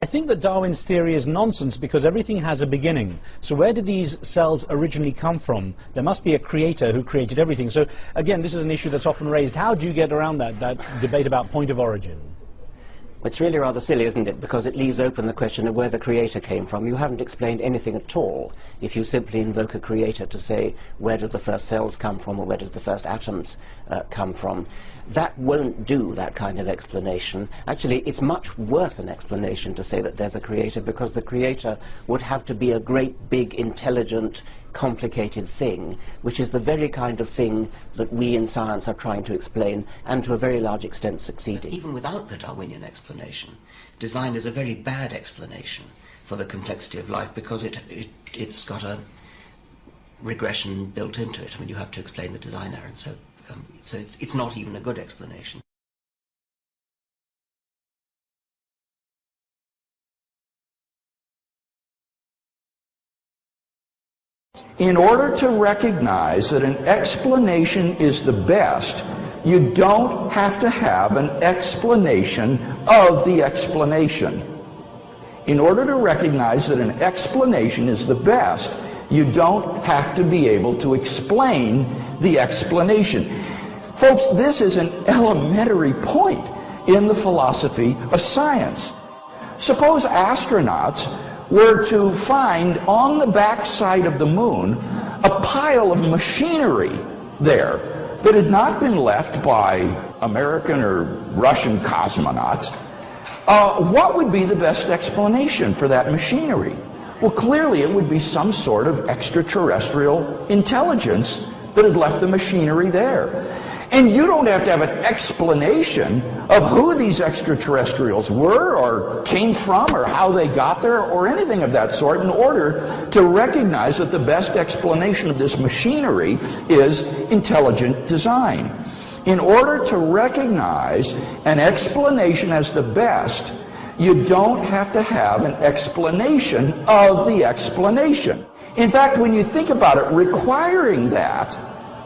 think that Darwin's theory is nonsense because everything has a beginning. So where did these cells originally come from? There must be a creator who created everything. So again, this is an issue that's often raised. How do you get around that debate about point of origin? It's really rather silly, isn't it? Because it leaves open the question of where the creator came from. You haven't explained anything at all if you simply invoke a creator to say where did the first cells come from or where does the first atoms come from. That won't do that kind of explanation. Actually, it's much worse an explanation to say that there's a creator, because the creator would have to be a great, big, intelligent, complicated thing, which is the very kind of thing that we in science are trying to explain, and to a very large extent succeeding. Even without the Darwinian explanation, design is a very bad explanation for the complexity of life, because it's got a regression built into it. I mean, you have to explain the design error, and so it's not even a good explanation. In order to recognize that an explanation is the best, you don't have to have an explanation of the explanation. In order to recognize that an explanation is the best, you don't have to be able to explain the explanation. Folks, this is an elementary point in the philosophy of science. Suppose astronauts were to find on the backside of the moon a pile of machinery there that had not been left by American or Russian cosmonauts. What would be the best explanation for that machinery? Well, clearly it would be some sort of extraterrestrial intelligence that had left the machinery there. And you don't have to have an explanation of who these extraterrestrials were or came from or how they got there or anything of that sort in order to recognize that the best explanation of this machinery is intelligent design. In order to recognize an explanation as the best, you don't have to have an explanation of the explanation. In fact, when you think about it, requiring that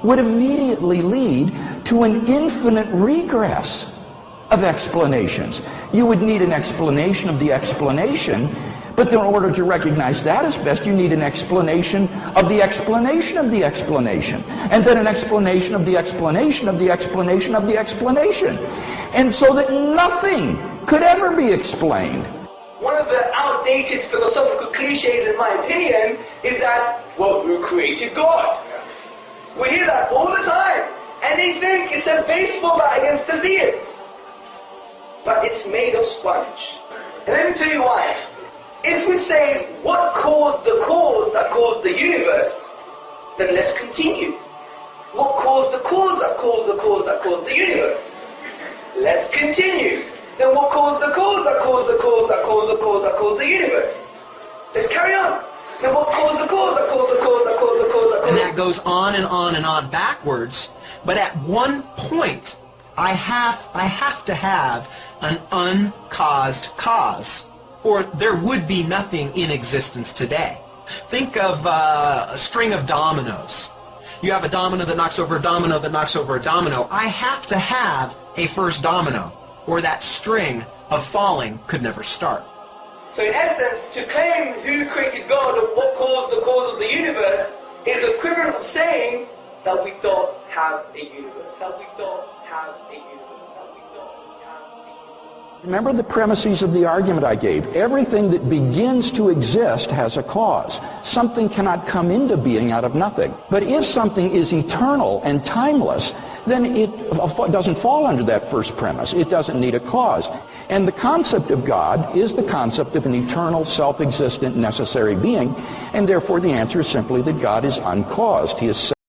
would immediately lead to an infinite regress of explanations. You would need an explanation of the explanation, but in order to recognize that as best, you need an explanation of the explanation of the explanation, and then an explanation of the explanation of the explanation of the explanation, and so that nothing could ever be explained. One of the outdated philosophical cliches, in my opinion, is that, well, who created God? We hear that all the time, and they think it's a baseball bat against the theists. But it's made of sponge. And let me tell you why. If we say, what caused the cause that caused the universe, then let's continue. What caused the cause that caused the cause that caused the universe? Let's continue. Then what caused the cause that caused the cause that caused the cause that caused the universe? Let's carry on. Then what caused the cause that caused the cause that caused the cause that caused? And that goes on and on and on backwards. But at one point, I have to have an uncaused cause, or there would be nothing in existence today. Think of a string of dominoes. You have a domino that knocks over a domino that knocks over a domino. I have to have a first domino, or that string of falling could never start. So in essence, to claim who created God or what caused the cause of the universe is the equivalent of saying that we don't have a universe, that we don't have a universe, that we don't have a universe. Remember the premises of the argument I gave. Everything that begins to exist has a cause. Something cannot come into being out of nothing. But if something is eternal and timeless, then it doesn't fall under that first premise. It doesn't need a cause. And the concept of God is the concept of an eternal, self-existent, necessary being, and therefore the answer is simply that God is uncaused. He is